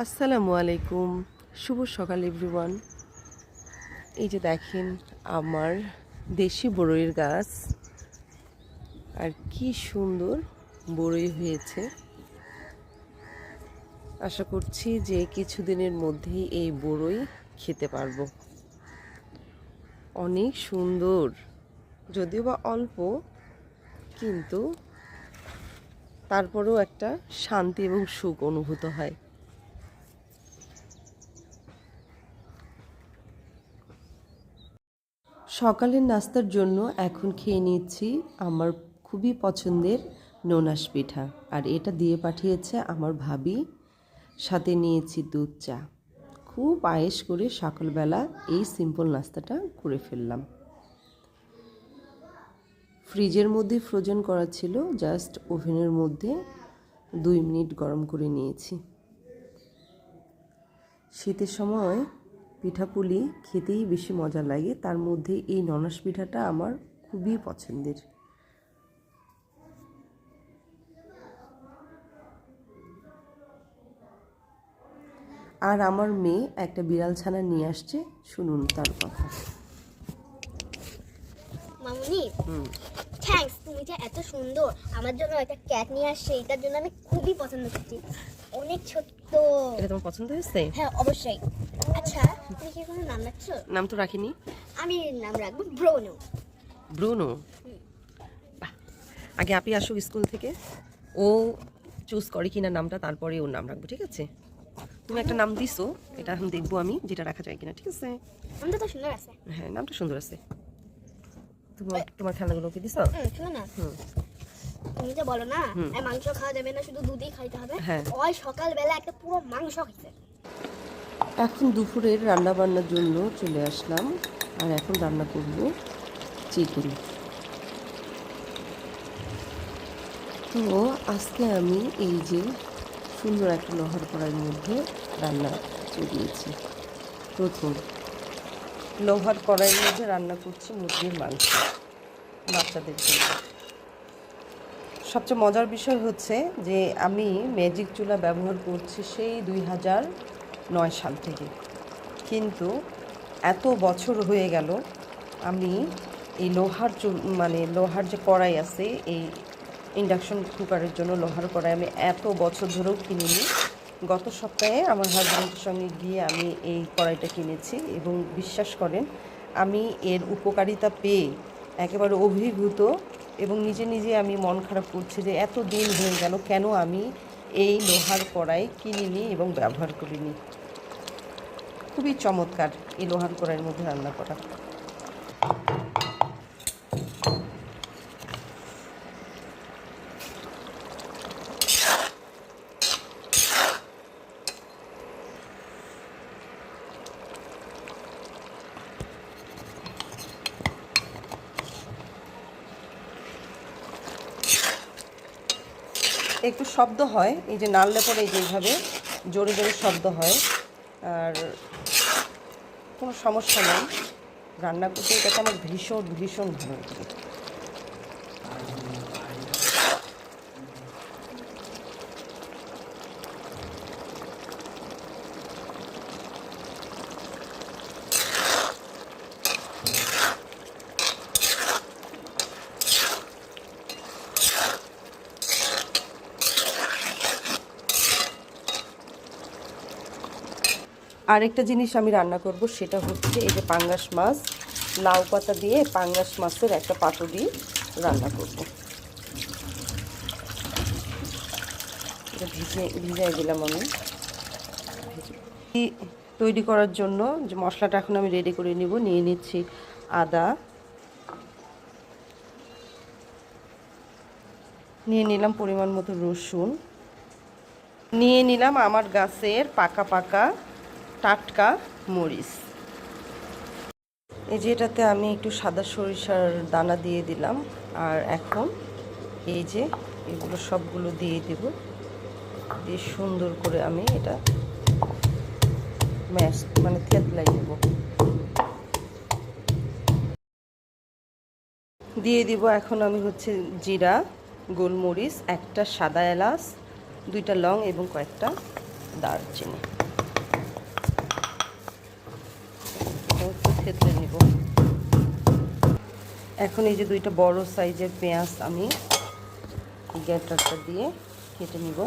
আসসালামু আলাইকুম, শুভ সকাল এভরিওয়ান। এই যে দেখেন আমার দেশি বড়ইয়ের গাছ, আর কি সুন্দর বড়ই হয়েছে। আশা করছি যে কিছুদিনের মধ্যেই এই বড়ই খেতে পারবো। অনেক সুন্দর, যদিও বা অল্প, কিন্তু তারপরেও একটা শান্তি এবং সুখ অনুভূত হয়। সকালের নাস্তার জন্য এখন খেয়ে নিচ্ছি আমার খুবই পছন্দের ননাস পিঠা, আর এটা দিয়ে পাঠিয়েছে আমার ভাবি। সাথে নিয়েছি দুধ চা। খুব আয়েশ করে সকালবেলা এই সিম্পল নাস্তাটা করে ফেললাম। ফ্রিজের মধ্যে ফ্রোজেন করা ছিল, জাস্ট ওভেনের মধ্যে 2 মিনিট গরম করে নিয়েছি। শীতের সময় পিঠাপুলি খেতেই বেশি মজা লাগে, তার মধ্যে এই ননাস পিঠাটা আমার খুবই পছন্দের। আর আমার মেয়ে একটা বিড়াল ছানা নিয়ে আসছে, শুনুন তার কথা। মামুনি, থ্যাঙ্কস, তুমি যে এত সুন্দর আমার জন্য একটা ক্যাট নিয়ে আসছে, এটার জন্য আমি খুবই পছন্দ করছি। অনেক ছোট্ট। এটা তোমার পছন্দ হয়েছে? হ্যাঁ, অবশ্যই। আচ্ছা, তুমি কি কোনো নাম রাখছো? নাম তো রাখিনি। আমি নাম রাখবো ব্রুনো। ব্রুনো? বাহ, আগে আপনি আসুক স্কুল থেকে, ও চুজ করে কিনা নামটা, তারপরে ওর নাম রাখবো, ঠিক আছে? তুমি একটা নাম দিছো, এটা এখন দেখবো আমি যেটা রাখা যায় কিনা, ঠিক আছে? নামটা তো সুন্দর আছে। হ্যাঁ, নামটা সুন্দর আছে। তোমার খেলাগুলো কি দিছো? শোনো না, তুমি যে বলো না মাংস খাওয়া যাবে না, শুধু দুধই খাইতে হবে। হ্যাঁ। ওই সকালবেলা একটা পুরো মাংস খাইছে। এখন দুপুরের রান্না বান্নার জন্য চলে আসলাম, আর এখন রান্না করব চিকেন। তো আজকে আমি এই যে সুন্দর একটা লোহার কড়াইয়ের মধ্যে রান্না চড়িয়েছি। প্রথম লোহার কড়াইয়ের মধ্যে রান্না করছি মুরগির মাংস বাচ্চাদের জন্য। সবচেয়ে মজার বিষয় হচ্ছে যে আমি ম্যাজিক চুলা ব্যবহার করছি সেই 2009 সাল থেকে, কিন্তু এত বছর হয়ে গেল আমি এই লোহার যে কড়াই আছে, এই ইন্ডাকশন কুকারের জন্য লোহার কড়াই আমি এত বছর ধরেও কিনিনি। গত সপ্তাহে আমার হাজব্যান্ডের সঙ্গে গিয়ে আমি এই কড়াইটা কিনেছি, এবং বিশ্বাস করেন আমি এর উপকারিতা পেয়ে একেবারে অভিভূত, এবং নিজে নিজে আমি মন খারাপ করছি যে এত দিন হয়ে গেল কেন আমি এই লোহার কড়াই কিনিনি এবং ব্যবহার করিনি। খুবই চমৎকার এই লোহার কড়াইয়ের মধ্যে রান্না করা। একটু শব্দ হয়, এই যে নাড়লে পরে এই যেভাবে জোরে জোরে শব্দ হয়, আর কোনো সমস্যা নেই। রান্না করতে এটাকে আমার ভীষণ ভীষণ ভালো লাগে। আরেকটা জিনিস আমি রান্না করব, সেটা হচ্ছে এই যে পাঙ্গাস মাছ, লাউ পাতা দিয়ে পাঙ্গাস মাছের একটা পাতুরি রান্না করব। এটা ভিজিয়ে দিলাম আমি। তৈরি করার জন্য যে মশলাটা এখন আমি রেডি করে নিব, নিয়ে নিচ্ছি আদা, নিয়ে নিলাম পরিমাণ মতো রসুন, নিয়ে নিলাম আমার গাছের পাকা পাকা টাটকা মরিচ। এই যে এটাতে আমি একটু সাদা সরিষার দানা দিয়ে দিলাম, আর এখন এই যে এগুলো সবগুলো দিয়ে দেব, দিয়ে সুন্দর করে আমি এটা থেতলাই নেব। দিয়ে দিব এখন আমি হচ্ছে জিরা, গোলমরিচ, একটা সাদা এলাচ, 2টা লং এবং কয়েকটা দারচিনি, এটাও একটু থেতলে নিব। এখন এই যে 2টা বড় সাইজের পেঁয়াজ আমি গ্রেটারটা দিয়ে কেটে নিব।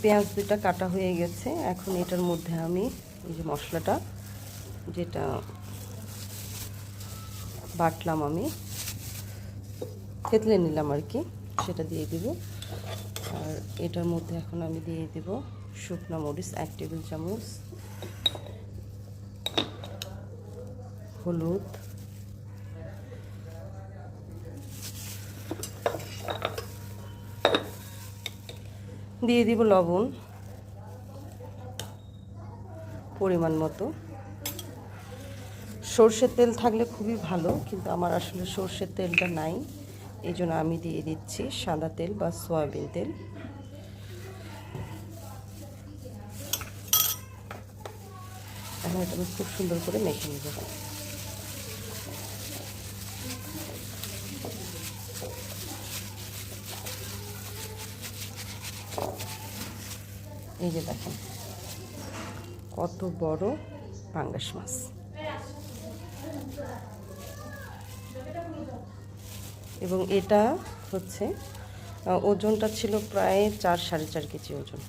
পেঁয়াজ 2টা কাটা হয়ে গেছে। এখন এটার মধ্যে আমি এই যে মশলাটা যেটা বাটলাম, আমি থেতলে নিলাম আর কি, সেটা দিয়ে দিব। আর এটার মধ্যে এখন আমি দিয়ে দিব শুকনো মরিচ 1 টেবিল চামচ, হলুদ, দিয়ে দিব লবণ পরিমাণ মতো। সরষের তেল থাকলে খুবই ভালো, কিন্তু আমার আসলে সরষের তেলটা নাই, এই জন্য আমি দিয়ে দিচ্ছি সাদা তেল বা সয়াবিন তেল। এখন এটা আমি খুব সুন্দর করে মেখে নেব। এই যে দেখেন কত বড় পাঙ্গাস মাছ। এবং এটা হচ্ছে ওজনটা ছিল প্রায় 4-4.5 কেজি ওজন।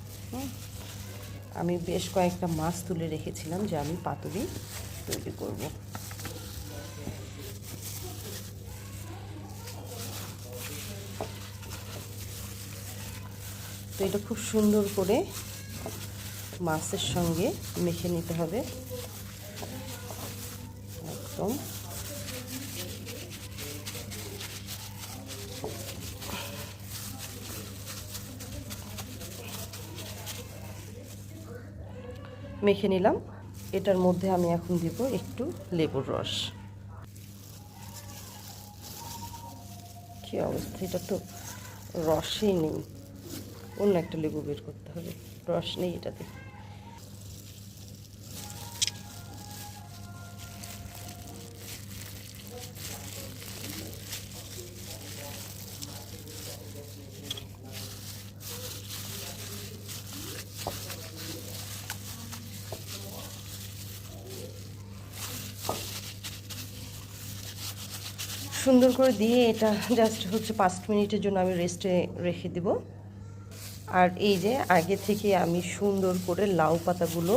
আমি বেশ কয়েকটা মাছ তুলে রেখেছিলাম যে আমি পাতুরি তৈরি করব। তো এটা খুব সুন্দর করে মাছের সঙ্গে মেখে নিতে হবে একদম। মেখে নিলাম। এটার মধ্যে আমি এখন দিব একটু লেবুর রস। কি অবস্থা, এটা তো রসই নেই, অন্য একটা লেবু বের করতে হবে, রস নেই এটাতে। সুন্দর করে দিয়ে এটা জাস্ট হচ্ছে 5 মিনিটের জন্য আমি রেস্টে রেখে দিব। আর এই যে আগে থেকে আমি সুন্দর করে লাউ পাতাগুলো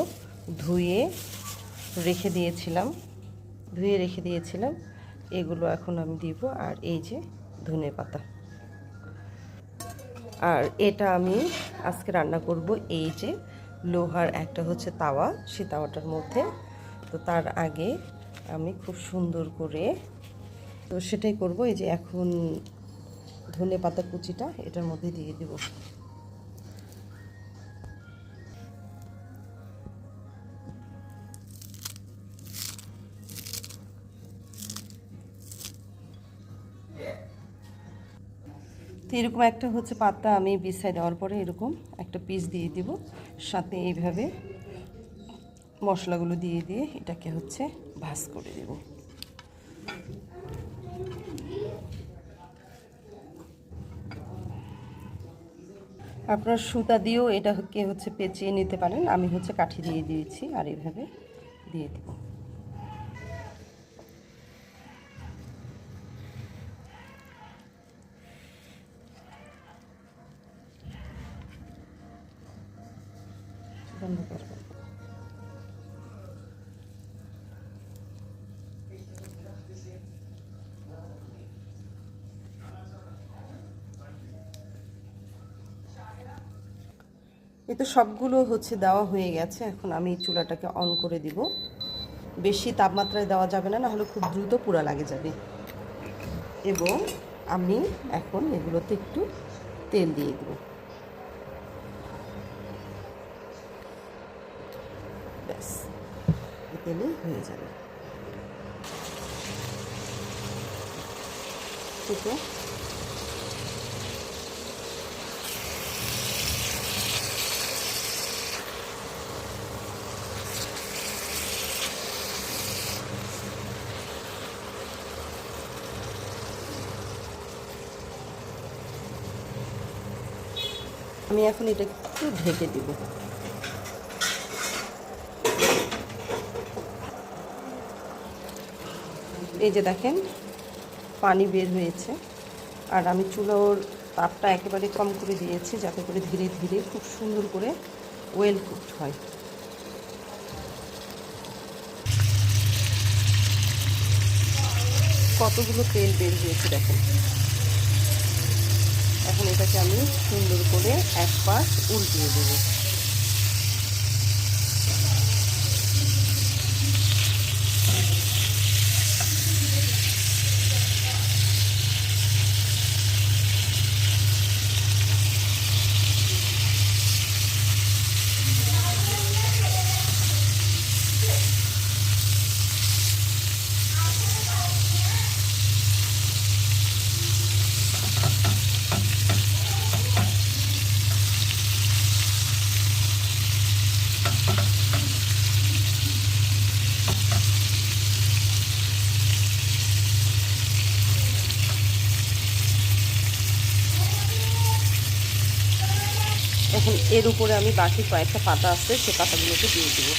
ধুয়ে রেখে দিয়েছিলাম, এগুলো এখন আমি দিব। আর এই যে ধনে পাতা। আর এটা আমি আজকে রান্না করব এই যে লোহার একটা হচ্ছে তাওয়া, সেই তাওয়াটার মধ্যে। তো তার আগে আমি খুব সুন্দর করে তো সেটাই করব। এই যে এখন ধনে পাতা কুচিটা এটার মধ্যে দিয়ে দিব। তো এরকম একটা হচ্ছে পাতা আমি বিছাই দেওয়ার পরে এরকম একটা পিস দিয়ে দিব, সাথে এইভাবে মশলাগুলো দিয়ে দিয়ে এটাকে হচ্ছে ভাজ করে দেব। আপনার সুতা দিয়েও এটাকে হচ্ছে পেঁচিয়ে নিতে পারেন, আমি হচ্ছে কাঠি দিয়ে দিয়েছি আর এইভাবে দিয়ে দেব। বন্ধ করব। এই তো সবগুলো হচ্ছে দেওয়া হয়ে গেছে। এখন আমি চুলাটাকে অন করে দিব। বেশি তাপমাত্রায় দেওয়া যাবে না, নাহলে খুব দ্রুত পোড়া লাগে যাবে। এবং আমি এখন এগুলোতে একটু তেল দিয়ে দেব। ব্যাস, তেলে হয়ে যাবে। ঠিক আছে, আমি এখন এটা একটু ঢেকে দিব। এই যে দেখেন পানি বের হয়েছে, আর আমি চুলোর তাপটা একেবারে কম করে দিয়েছি যাতে করে ধীরে ধীরে খুব সুন্দর করে ওয়েল কুকড হয়। কতগুলো তেল বের হয়েছে দেখেন। এখন এটাকে আমি সুন্দর করে এক পাশ উল্টিয়ে দেবো। এখন এর উপরে আমি বাকি কয়েকটা পাতা আছে, সে পাতাগুলোকে দিয়ে দেবো।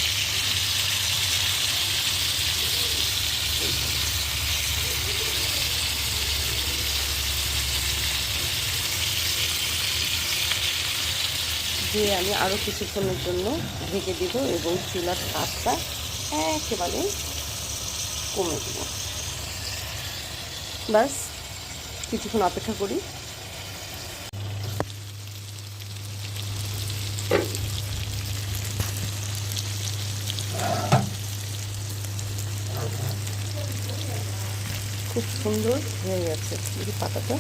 দিয়ে আমি আরও কিছুক্ষণের জন্য ঢেকে দিব এবং চুলার তাপটা একেবারে কমে দেব। ব্যাস কিছুক্ষণ অপেক্ষা করি। খুব সুন্দর হয়ে গেছে এই পাতাটা।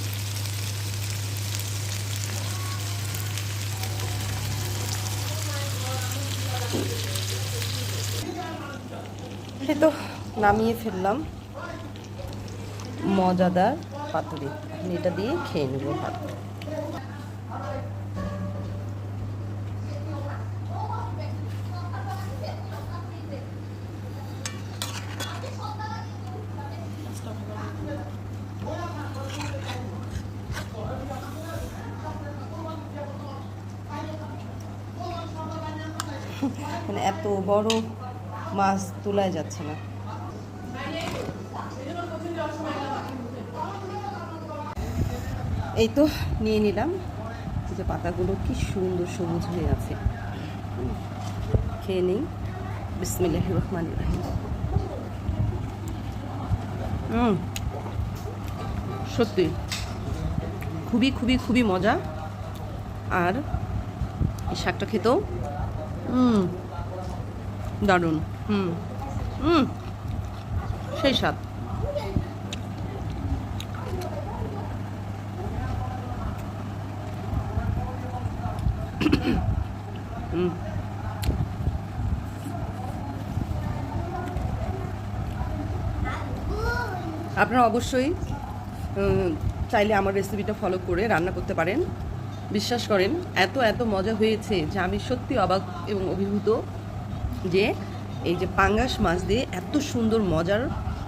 এই তো নামিয়ে ফেললাম মজাদার পাতুরি। আমি এটা দিয়ে খেয়ে নেব ভাত। মানে এত বড় মাছ তোলায় যাচ্ছে না। এই তো নিয়ে নিলাম, যে পাতাগুলো কি সুন্দর সবুজ হয়ে আছে। খেয়ে নিই। বিসমিল্লাহির রহমানির রহিম। সত্যি খুবই খুবই খুবই মজা। আর এই শাকটা খেতেও দারুণ। সেই স্বাদ। আপনারা অবশ্যই চাইলে আমার রেসিপিটা ফলো করে রান্না করতে পারেন। বিশ্বাস করেন এত এত মজা হয়েছে যে আমি সত্যি অবাক এবং অভিভূত যে এই যে পাঙ্গাস মাছ দিয়ে এত সুন্দর মজার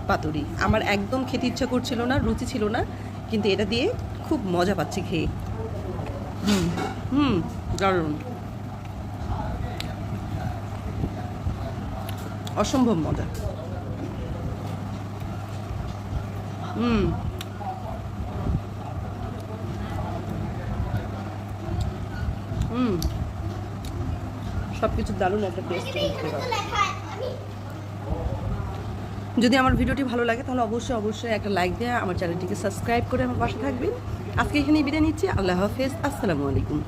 পাতুরি আমার একদম খেতে ইচ্ছা করছিল না, রুচি ছিল না, কিন্তু এটা দিয়ে খুব মজা পাচ্ছি খেয়ে। দারুণ, অসম্ভব মজা। সব কিছু দারুণ একটা টেস্ট করতে পারো। যদি আমার ভিডিওটি ভালো লাগে তাহলে অবশ্যই অবশ্যই একটা লাইক দিয়ে আমার চ্যানেলটিকে সাবস্ক্রাইব করে আমার পাশে থাকবেন। আজকে এখানেই বিদায় নিচ্ছি। আল্লাহ হাফেজ। আসসালামু আলাইকুম।